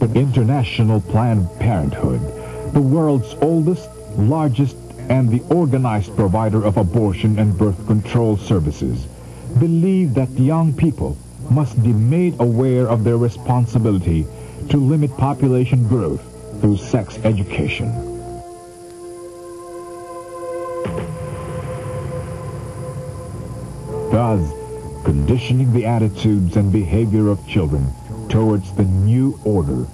International Planned Parenthood, the world's oldest, largest, and the organized provider of abortion and birth control services, believe that young people must be made aware of their responsibility to limit population growth through sex education. Thus, conditioning the attitudes and behavior of children towards the new order,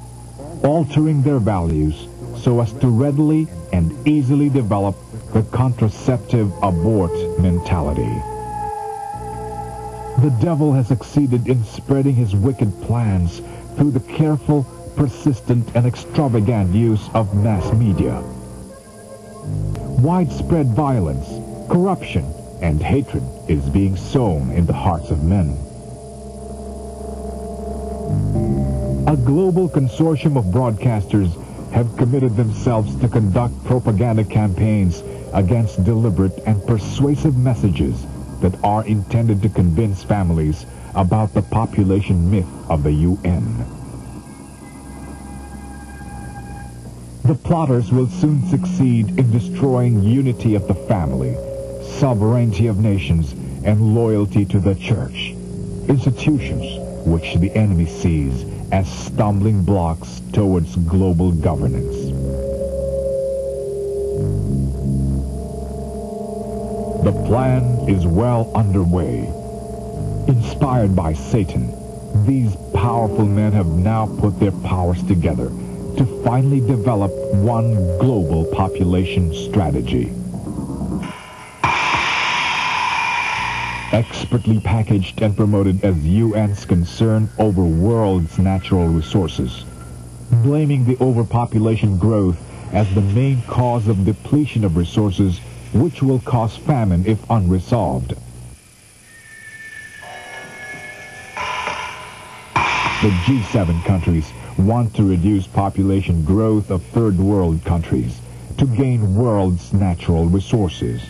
altering their values so as to readily and easily develop the contraceptive abort mentality. The devil has succeeded in spreading his wicked plans through the careful, persistent, and extravagant use of mass media. Widespread violence, corruption, and hatred is being sown in the hearts of men. A global consortium of broadcasters have committed themselves to conduct propaganda campaigns against deliberate and persuasive messages that are intended to convince families about the population myth of the UN. The plotters will soon succeed in destroying unity of the family, sovereignty of nations, and loyalty to the church, institutions which the enemy sees as stumbling blocks towards global governance. The plan is well underway. Inspired by Satan, these powerful men have now put their powers together to finally develop one global population strategy. Expertly packaged and promoted as UN's concern over world's natural resources, blaming the overpopulation growth as the main cause of depletion of resources, which will cause famine if unresolved. The G7 countries want to reduce population growth of third world countries to gain world's natural resources.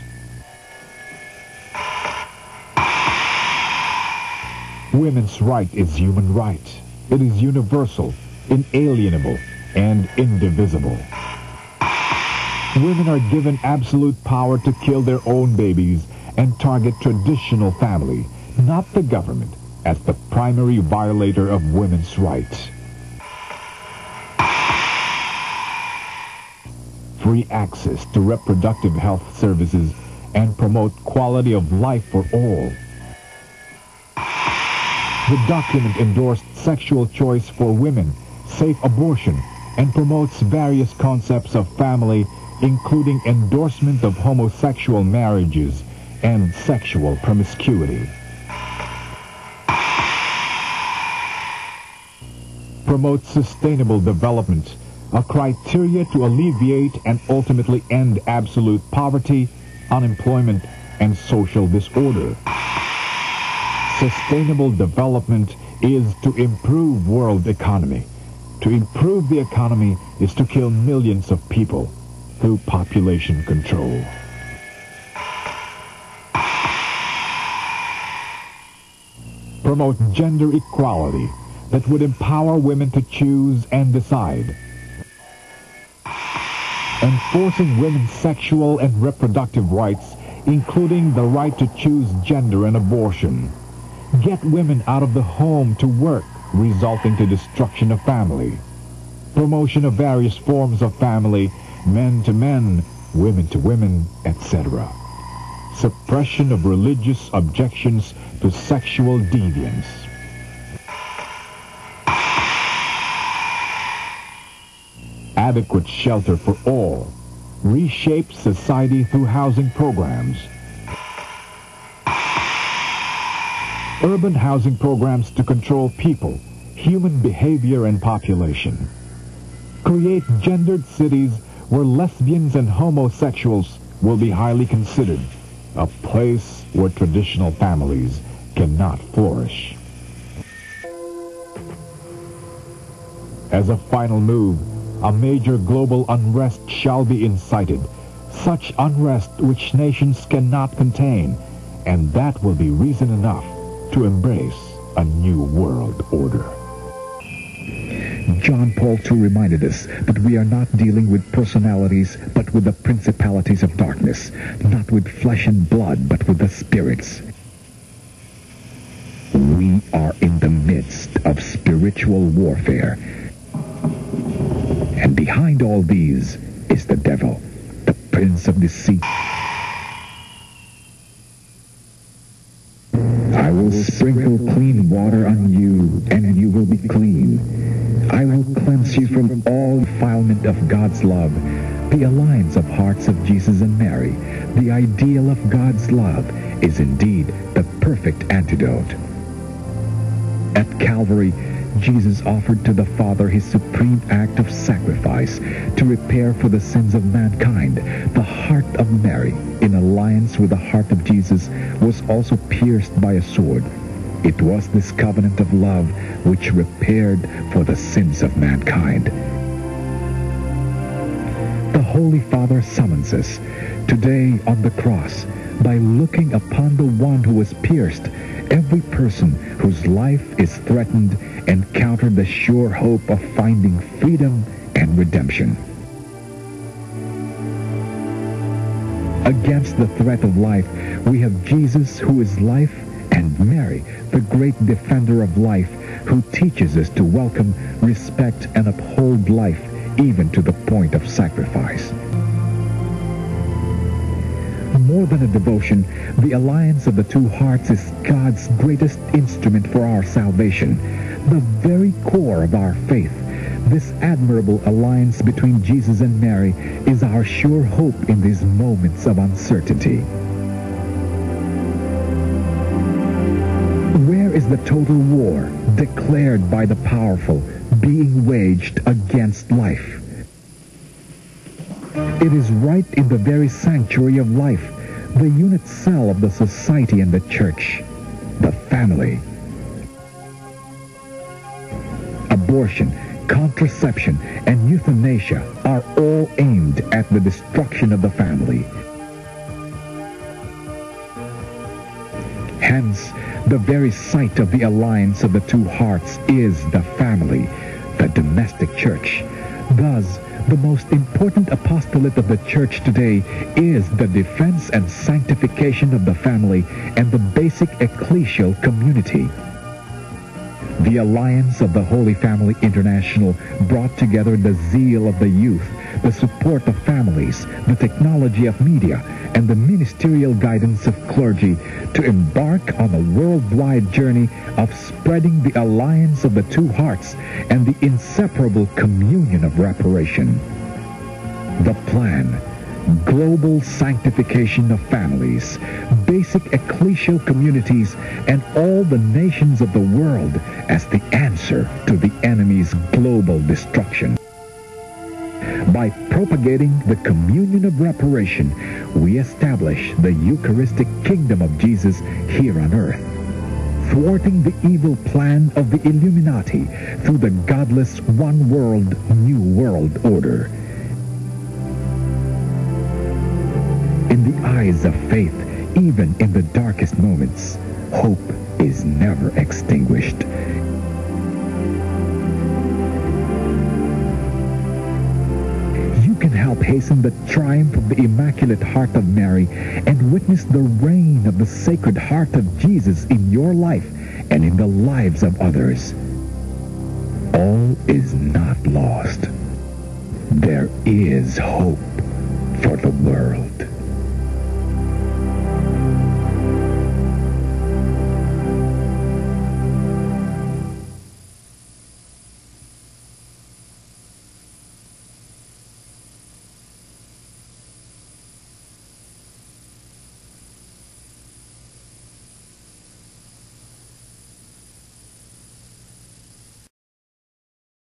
Women's right is human right. It is universal, inalienable, and indivisible. Women are given absolute power to kill their own babies and target traditional family, not the government, as the primary violator of women's rights. Free access to reproductive health services and promote quality of life for all. The document endorsed sexual choice for women, safe abortion, and promotes various concepts of family, including endorsement of homosexual marriages and sexual promiscuity. Promotes sustainable development, a criteria to alleviate and ultimately end absolute poverty, unemployment, and social disorder. Sustainable development is to improve world economy. To improve the economy is to kill millions of people through population control. Promote gender equality that would empower women to choose and decide. Enforcing women's sexual and reproductive rights, including the right to choose gender and abortion. Get women out of the home to work, resulting to destruction of family. Promotion of various forms of family, men to men, women to women, etc. Suppression of religious objections to sexual deviance. Adequate shelter for all. Reshape society through housing programs. Urban housing programs to control people, human behavior, and population. Create gendered cities where lesbians and homosexuals will be highly considered, a place where traditional families cannot flourish. As a final move, a major global unrest shall be incited, such unrest which nations cannot contain, and that will be reason enough to embrace a new world order. John Paul II reminded us that we are not dealing with personalities, but with the principalities of darkness, not with flesh and blood, but with the spirits. We are in the midst of spiritual warfare. And behind all these is the devil, the prince of deceit. I will sprinkle clean water on you, and you will be clean. I will cleanse you from all defilement of God's love. The alliance of hearts of Jesus and Mary, the ideal of God's love, is indeed the perfect antidote. At Calvary, Jesus offered to the Father his supreme act of sacrifice to repair for the sins of mankind. The heart of Mary, in alliance with the heart of Jesus, was also pierced by a sword. It was this covenant of love which repaired for the sins of mankind. The Holy Father summons us today on the cross by looking upon the one who was pierced. Every person whose life is threatened encountered the sure hope of finding freedom and redemption. Against the threat of life, we have Jesus, who is life, and Mary, the great defender of life, who teaches us to welcome, respect, and uphold life, even to the point of sacrifice. More than a devotion, the alliance of the two hearts is God's greatest instrument for our salvation, the very core of our faith. This admirable alliance between Jesus and Mary is our sure hope in these moments of uncertainty. Where is the total war declared by the powerful being waged against life? It is right in the very sanctuary of life, the unit cell of the society and the church, the family. Abortion, contraception, and euthanasia are all aimed at the destruction of the family. Hence, the very site of the alliance of the two hearts is the family, the domestic church. Thus, the most important apostolate of the church today is the defense and sanctification of the family and the basic ecclesial community. The alliance of the Holy Family International brought together the zeal of the youth, the support of families, the technology of media, and the ministerial guidance of clergy to embark on a worldwide journey of spreading the alliance of the two hearts and the inseparable communion of reparation. The plan: global sanctification of families, basic ecclesial communities, and all the nations of the world as the answer to the enemy's global destruction. By propagating the communion of reparation, we establish the Eucharistic kingdom of Jesus here on earth, thwarting the evil plan of the Illuminati through the godless one world, new world order. In the eyes of faith, even in the darkest moments, hope is never extinguished. You can help hasten the triumph of the Immaculate Heart of Mary and witness the reign of the Sacred Heart of Jesus in your life and in the lives of others. All is not lost. There is hope for the world.